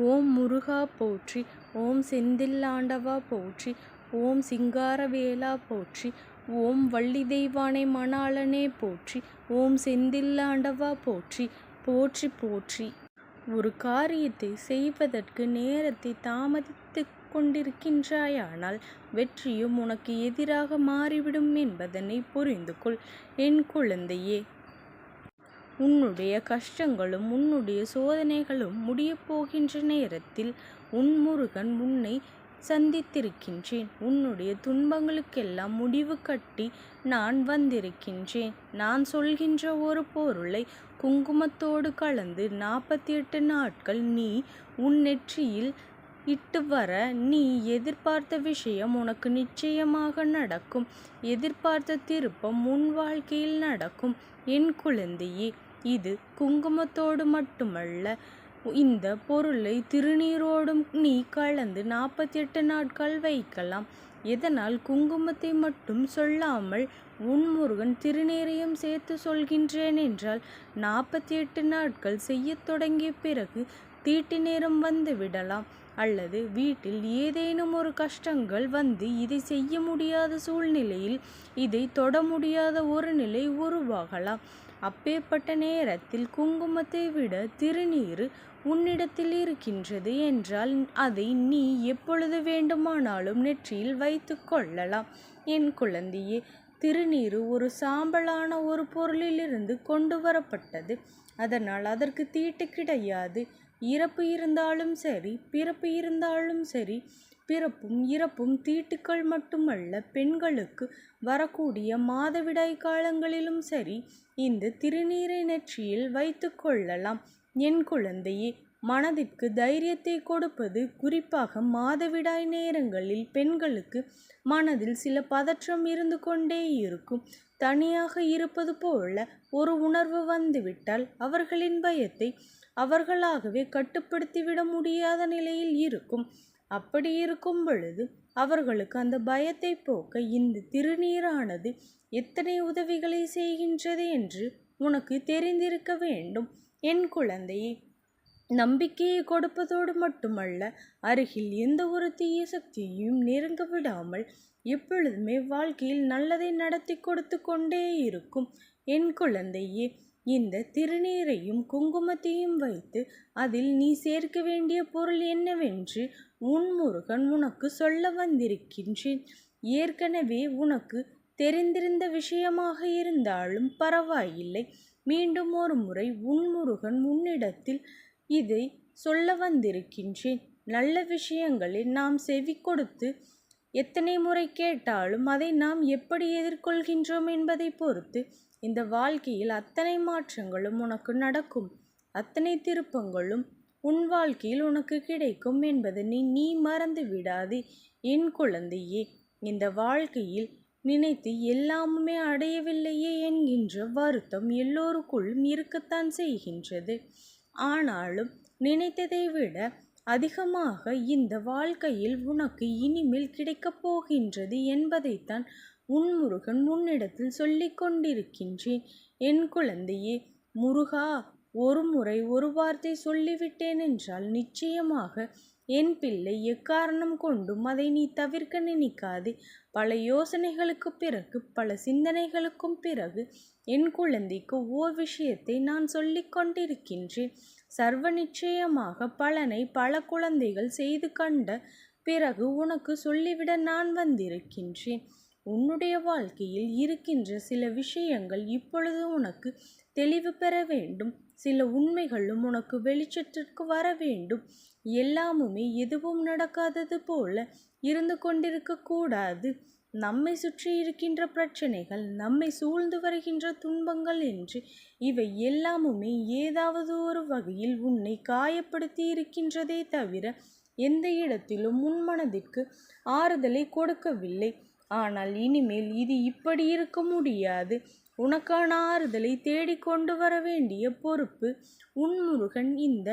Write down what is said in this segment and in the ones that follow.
ஓம் முருகா போற்றி. ஓம் செந்தில்லாண்டவா போற்றி. ஓம் சிங்காரவேலா போற்றி. ஓம் வள்ளி தெய்வானை மணாளனே போற்றி. ஓம் செந்தில்லாண்டவா போற்றி. போற்றி போற்றி. ஒரு காரியத்தை செய்வதற்கு நேரத்தை தாமதித்துக் கொண்டிருக்கின்றாயானால் வெற்றியும் உனக்கு எதிராக மாறிவிடும் என்பதனை புரிந்து கொள் என் குழந்தையே. உன்னுடைய கஷ்டங்களும் உன்னுடைய சோதனைகளும் முடியப் போகின்ற நேரத்தில் உன் முருகன் உன்னை சந்தித்திருக்கின்றேன். உன்னுடைய துன்பங்களுக்கெல்லாம் முடிவு கட்டி நான் வந்திருக்கின்றேன். நான் சொல்கின்ற ஒரு பொருளை குங்குமத்தோடு கலந்து 48 நாட்கள் நீ உன் நெற்றியில் இட்டு வர நீ எதிர்பார்த்த விஷயம் உனக்கு நிச்சயமாக நடக்கும். எதிர்பார்த்த திருப்பம் உன் வாழ்க்கையில் நடக்கும் என் குழந்தையே. இது குங்குமத்தோடு மட்டுமல்ல, இந்த பொருளை திருநீரோடும் நீ கலந்து 48 நாட்கள் வைக்கலாம். எதனால் குங்குமத்தை மட்டும் சொல்லாமல் உன் முருகன் திருநீரையும் சேர்த்து சொல்கின்றேன் என்றால் 48 நாட்கள் செய்ய தொடங்கிய பிறகு தீட்டு நேரம் வந்து விடலாம். அல்லது வீட்டில் ஏதேனும் ஒரு கஷ்டங்கள் வந்து இதை செய்ய முடியாத சூழ்நிலையில் இதை தொட முடியாத ஒரு நிலை உருவாகலாம். அப்பேற்பட்ட நேரத்தில் குங்குமத்தை விட திருநீறு உன்னிடத்தில் இருக்கின்றது என்றால் அதை நீ எப்பொழுது வேண்டுமானாலும் நெற்றியில் வைத்து கொள்ளலாம் என் குழந்தையே. திருநீறு ஒரு சாம்பலான ஒரு பொருளிலிருந்து கொண்டு வரப்பட்டது. அதனால் அதற்கு தீட்டு கிடையாது. இறப்பு இருந்தாலும் சரி, பிறப்பு இருந்தாலும் சரி, பிறப்பும் இறப்பும் தீட்டுக்கள் மட்டுமல்ல, பெண்களுக்கு வரக்கூடிய மாதவிடாய் காலங்களிலும் சரி இந்த திருநீரை நெற்றியில் வைத்து கொள்ளலாம் என் குழந்தையே. மனதிற்கு தைரியத்தை கொடுப்பது குறிப்பாக மாதவிடாய் நேரங்களில் பெண்களுக்கு மனதில் சில பதற்றம் இருந்து கொண்டே இருக்கும். தனியாக இருப்பது போல ஒரு உணர்வு வந்துவிட்டால் அவர்களின் பயத்தை அவர்களாகவே கட்டுப்படுத்திவிட முடியாத நிலையில் இருக்கும். அப்படி இருக்கும் பொழுது அவர்களுக்கு அந்த பயத்தை போக்க இந்த திருநீரானது எத்தனை உதவிகளை செய்கின்றது என்று உனக்கு தெரிந்திருக்க வேண்டும் என் குழந்தையே. நம்பிக்கையை கொடுப்பதோடு மட்டுமல்ல, அருகில் எந்த ஒரு தீய சக்தியையும் நெருங்க விடாமல் எப்பொழுதுமே வாழ்க்கையில் நல்லதை நடத்தி கொடுத்து கொண்டே இருக்கும் என் குழந்தையே. இந்த திருநீரையும் குங்குமத்தையும் வைத்து அதில் நீ சேர்க்க வேண்டிய பொருள் என்னவென்று உன் முருகன் உனக்கு சொல்ல வந்திருக்கின்றேன். ஏற்கனவே உனக்கு தெரிந்திருந்த விஷயமாக இருந்தாலும் பரவாயில்லை. மீண்டும் ஒரு முறை உன் முருகன் உன்னிடத்தில் இதை சொல்ல வந்திருக்கின்றேன். நல்ல விஷயங்களை நாம் செவி கொடுத்து எத்தனை முறை கேட்டாலும் அதை நாம் எப்படி எதிர்கொள்கின்றோம் என்பதை பொறுத்து இந்த வாழ்க்கையில் அத்தனை மாற்றங்களும் உனக்கு நடக்கும். அத்தனை திருப்பங்களும் உன் வாழ்க்கையில் உனக்கு கிடைக்கும் என்பதனை நீ மறந்து விடாதே என் குழந்தையே. இந்த வாழ்க்கையில் நினைத்து எல்லாமுமே அடையவில்லையே என்கின்ற வருத்தம் எல்லோருக்குள்ளும் இருக்கத்தான் செய்கின்றது. ஆனாலும் நினைத்ததை விட அதிகமாக இந்த வாழ்க்கையில் உனக்கு இனிமேல் கிடைக்கப் போகின்றது என்பதைத்தான் உன் முருகன் உன்னிடத்தில் சொல்லிக் கொண்டிருக்கின்றேன் என் குழந்தையே. முருகா, ஒரு முறை ஒரு வார்த்தை சொல்லிவிட்டேன் என்றால் நிச்சயமாக என் பிள்ளை எக்காரணம் கொண்டும் அதை நீ தவிர்க்க நினைக்காதே. பல யோசனைகளுக்கு பிறகு, பல சிந்தனைகளுக்கும் பிறகு என் குழந்தைக்கு ஓர் விஷயத்தை நான் சொல்லிக் கொண்டிருக்கின்றேன். சர்வ நிச்சயமாக பலனை பல குழந்தைகள் செய்து கண்ட பிறகு உனக்கு சொல்லிவிட நான் வந்திருக்கின்றேன். உன்னுடைய வாழ்க்கையில் இருக்கின்ற சில விஷயங்கள் இப்பொழுது உனக்கு தெளிவு பெற வேண்டும். சில உண்மைகளும் உனக்கு வெளிச்சத்திற்கு வர வேண்டும். எல்லாமுமே எதுவும் நடக்காதது போல இருந்து கொண்டிருக்க கூடாது. நம்மை சுற்றி இருக்கின்ற பிரச்சனைகள், நம்மை சூழ்ந்து வருகின்ற துன்பங்கள் என்று இவை எல்லாமுமே ஏதாவது ஒரு வகையில் உன்னை காயப்படுத்தி இருக்கின்றதே தவிர எந்த இடத்திலும் உன் மனதிற்கு ஆறுதலை கொடுக்கவில்லை. ஆனால் இனிமேல் இது இப்படி இருக்க முடியாது. உனக்கான ஆறுதலை தேடிக்கொண்டு வர வேண்டிய பொறுப்பு உன் முருகன் இந்த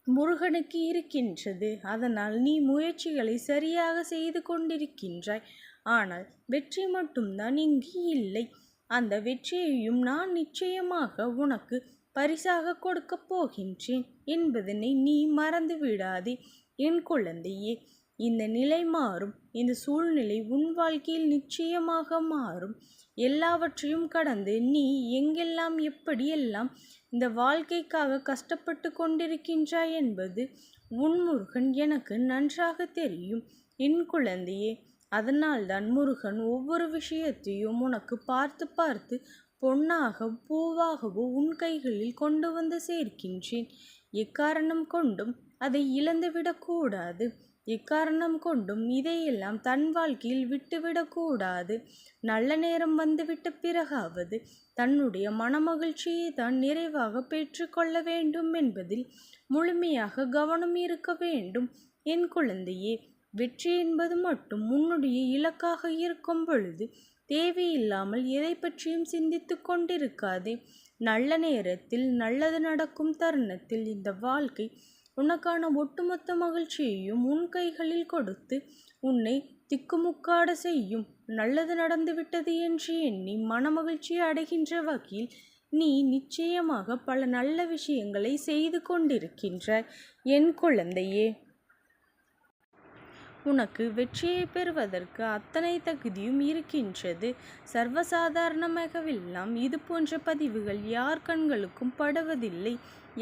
முருகனுக்கு இருக்கின்றது. அதனால் நீ முயற்சிகளை சரியாக செய்து கொண்டிருக்கின்றாய். ஆனால் வெற்றி மட்டும்தான் இங்கு இல்லை. அந்த வெற்றியையும் நான் நிச்சயமாக உனக்கு பரிசாக கொடுக்கப் போகின்றேன் என்பதனை நீ மறந்து விடாதே என் குழந்தையே. இந்த நிலை மாறும். இந்த சூழ்நிலை உன் வாழ்க்கையில் நிச்சயமாக மாறும். எல்லாவற்றையும் கடந்து நீ எங்கெல்லாம் எப்படியெல்லாம் இந்த வாழ்க்கைக்காக கஷ்டப்பட்டு கொண்டிருக்கின்றாய் என்பது உன் முருகன் எனக்கு நன்றாக தெரியும் என் குழந்தையே. அதனால்தான் முருகன் ஒவ்வொரு விஷயத்தையும் உனக்கு பார்த்து பார்த்து பொன்னாக பூவாகவோ உன் கைகளில் கொண்டு வந்து சேர்க்கின்றேன். எக்காரணம் கொண்டும் அதை இழந்துவிடக்கூடாது. எக்காரணம் கொண்டும் இதையெல்லாம் தன் வாழ்க்கையில் விட்டுவிடக்கூடாது. நல்ல நேரம் வந்துவிட்ட பிறகாவது தன்னுடைய மனமகிழ்ச்சியை தான் நிறைவாக பெற்றுக்கொள்ள வேண்டும் என்பதில் முழுமையாக கவனம் இருக்க வேண்டும் என் குழந்தையே. வெற்றி என்பது மட்டும் உன்னுடைய இலக்காக இருக்கும் பொழுது தேவையில்லாமல் எதை பற்றியும் சிந்தித்து கொண்டிருக்காதே. நல்ல நேரத்தில் நல்லது நடக்கும் தருணத்தில் இந்த வாழ்க்கை உனக்கான ஒட்டுமொத்த மகிழ்ச்சியையும் உன் கைகளில் கொடுத்து உன்னை திக்குமுக்காட செய்யும். நல்லது நடந்துவிட்டது என்று எண்ணி மனமகிழ்ச்சி அடைகின்ற வகையில் நீ நிச்சயமாக பல நல்ல விஷயங்களை செய்து கொண்டிருக்கின்றாய் என் குழந்தையே. உனக்கு வெற்றியை பெறுவதற்கு அத்தனை தகுதியும் இருக்கின்றது. சர்வசாதாரணமாகவெல்லாம் இது போன்ற பதிவுகள் யார் கண்களுக்கும் படுவதில்லை,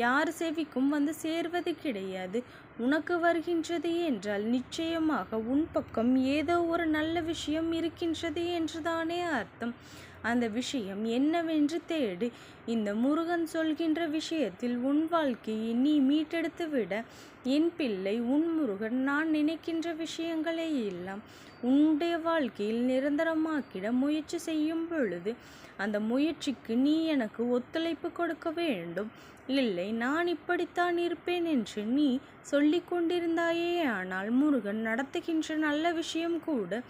யார் செவிக்கும் வந்து சேர்வது கிடையாது. உனக்கு வருகின்றது என்றால் நிச்சயமாக உன் பக்கம் ஏதோ ஒரு நல்ல விஷயம் இருக்கின்றது என்றுதானே அர்த்தம். அந்த விஷயம் என்னவென்று தேடு. இந்த முருகன் சொல்கின்ற விஷயத்தில் உன் வாழ்க்கையை நீ மீட்டெடுத்து விட என் பிள்ளை உன் முருகன் நான் நினைக்கின்ற விஷயங்களை எல்லாம் உன்னுடைய வாழ்க்கையில் நிரந்தரமாக்கிட முயற்சி செய்யும் பொழுது அந்த முயற்சிக்கு நீ எனக்கு ஒத்துழைப்பு கொடுக்க வேண்டும். இல்லை, நான் இப்படித்தான் இருப்பேன் என்று நீ சொல்லி கொண்டிருந்தாயே ஆனால் முருகன் நடத்துகின்ற நல்ல விஷயம் கூட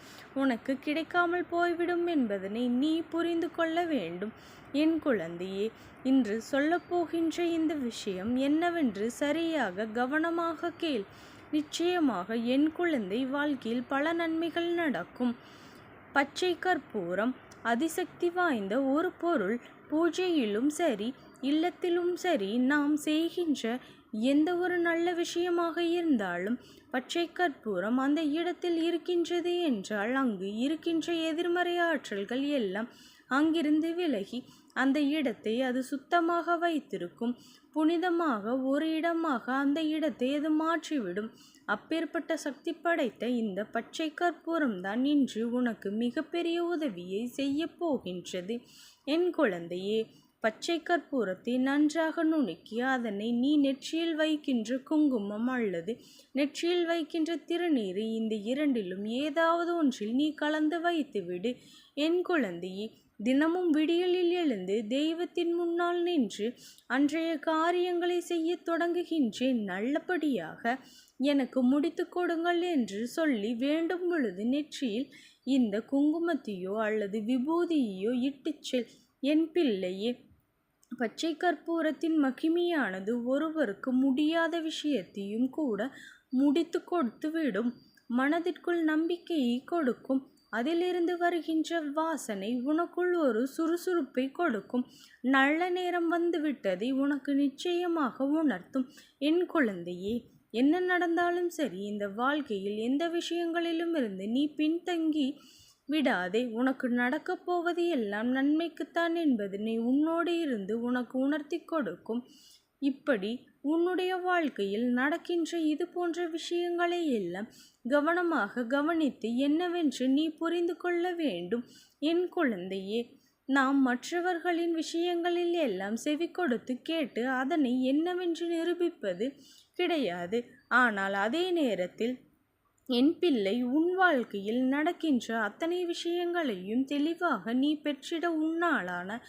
உனக்கு கிடைக்காமல் போய்விடும் என்பதனை நீ புரிந்து கொள்ள வேண்டும் என் குழந்தையே. இன்று சொல்லப்போகின்ற இந்த விஷயம் என்னவென்று சரியாக கவனமாக கேள். நிச்சயமாக என் குழந்தை வாழ்க்கையில் பல நன்மைகள் நடக்கும். பச்சை கற்பூரம் அதிசக்தி வாய்ந்த ஒரு பொருள். பூஜையிலும் சரி இல்லத்திலும் சரி நாம் செய்கின்ற எந்த ஒரு நல்ல விஷயமாக இருந்தாலும் பச்சை கற்பூரம் அந்த இடத்தில் இருக்கின்றது என்றால் அங்கு இருக்கின்ற எதிர்மறை ஆற்றல்கள் எல்லாம் அங்கிருந்து விலகி அந்த இடத்தை அது சுத்தமாக வைத்திருக்கும். புனிதமாக ஒரு இடமாக அந்த இடத்தை அது மாற்றிவிடும். அப்பேற்பட்ட சக்தி படைத்த இந்த பச்சை கற்பூரம் தான் இன்று உனக்கு மிகப்பெரிய உதவியை செய்ய போகின்றது என் குழந்தையே. பச்சை கற்பூரத்தை நன்றாக நுணுக்கி அதனை நீ நெற்றியில் வைக்கின்ற குங்குமம் அல்லது நெற்றியில் வைக்கின்ற திருநீர் இந்த இரண்டிலும் ஏதாவது ஒன்றில் நீ கலந்து வைத்துவிடு என் குழந்தையே. தினமும் விடியலில் எழுந்து தெய்வத்தின் முன்னால் நின்று அன்றைய காரியங்களை செய்ய தொடங்குகின்றேன். நல்லபடியாக எனக்கு முடித்து கொடுங்கள் என்று சொல்லி வேண்டும் பொழுது நெற்றியில் இந்த குங்குமத்தையோ அல்லது விபூதியையோ இட்டுச்செல் என் பிள்ளையே. பச்சை கற்பூரத்தின் மகிமையானது ஒருவருக்கு முடியாத விஷயத்தையும் கூட முடித்து கொடுத்து விடும். மனதிற்குள் நம்பிக்கையை கொடுக்கும். அதிலிருந்து வருகின்ற வாசனை உனக்குள் ஒரு சுறுசுறுப்பை கொடுக்கும். நல்ல நேரம் வந்துவிட்டதை உனக்கு நிச்சயமாக உணர்த்தும் என் குழந்தையே. என்ன நடந்தாலும் சரி இந்த வாழ்க்கையில் எந்த விஷயங்களிலும் இருந்து நீ பின்தங்கி விடாதே. உனக்கு நடக்கப் போவது எல்லாம் நன்மைக்குத்தான் என்பதனை உன்னோடு இருந்து உனக்கு உணர்த்தி கொடுக்கும். இப்படி உன்னுடைய வாழ்க்கையில் நடக்கின்ற இது போன்ற விஷயங்களை எல்லாம் கவனமாக கவனித்து என்னவென்று நீ புரிந்து கொள்ள வேண்டும் என் குழந்தையே. நாம் மற்றவர்களின் விஷயங்களில் எல்லாம் செவி கொடுத்து கேட்டு அதனை என்னவென்று நிரூபிப்பது கிடையாது. ஆனால் அதே நேரத்தில் என் பிள்ளை உன் வாழ்க்கையில் நடக்கின்ற அத்தனை விஷயங்களையும் தெளிவாக நீ பெற்றிட உன்னாலான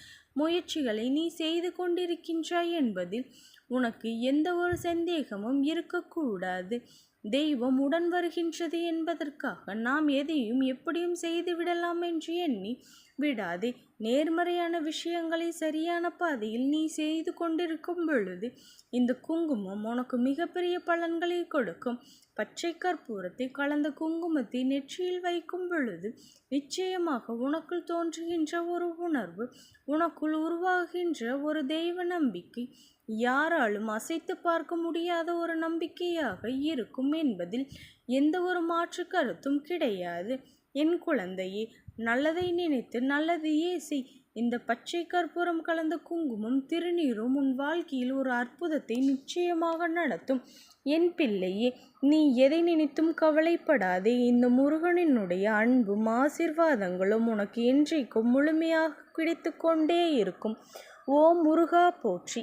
முயற்சிகளை நீ செய்து கொண்டிருக்கின்றாய் என்பதில் உனக்கு எந்த ஒரு சந்தேகமும் இருக்கக்கூடாது. தெய்வம் உடன் வருகின்றது என்பதற்காக நாம் எதையும் எப்படியும் செய்து விடலாம் என்று எண்ணி விடாதே. நேர்மறையான விஷயங்களை சரியான பாதையில் நீ செய்து கொண்டிருக்கும் பொழுது இந்த குங்குமம் உனக்கு மிகப்பெரிய பலன்களை கொடுக்கும். பச்சை கற்பூரத்தை கலந்த குங்குமத்தை நெற்றியில் வைக்கும் பொழுது நிச்சயமாக உனக்குள் தோன்றுகின்ற ஒரு உணர்வு, உனக்குள் உருவாகின்ற ஒரு தெய்வ நம்பிக்கை யாராலும் அசைத்து பார்க்க முடியாத ஒரு நம்பிக்கையாக இருக்கும் என்பதில் எந்த ஒரு மாற்று கருத்தும் கிடையாது. என் குழந்தையே, நல்லதை நினைத்து நல்லதையே செய். இந்த பச்சை கற்பூரம் கலந்த குங்குமம் திருநீரும் உன் வாழ்க்கையில் ஒரு அற்புதத்தை நிச்சயமாக நடத்தும். என் பிள்ளையே, நீ எதை நினைத்தும் கவலைப்படாதே. இந்த முருகனினுடைய அன்பும் ஆசீர்வாதங்களும் உனக்கு என்றைக்கும் முழுமையாக கிடைத்து கொண்டே இருக்கும். ஓம் முருகா போற்றி.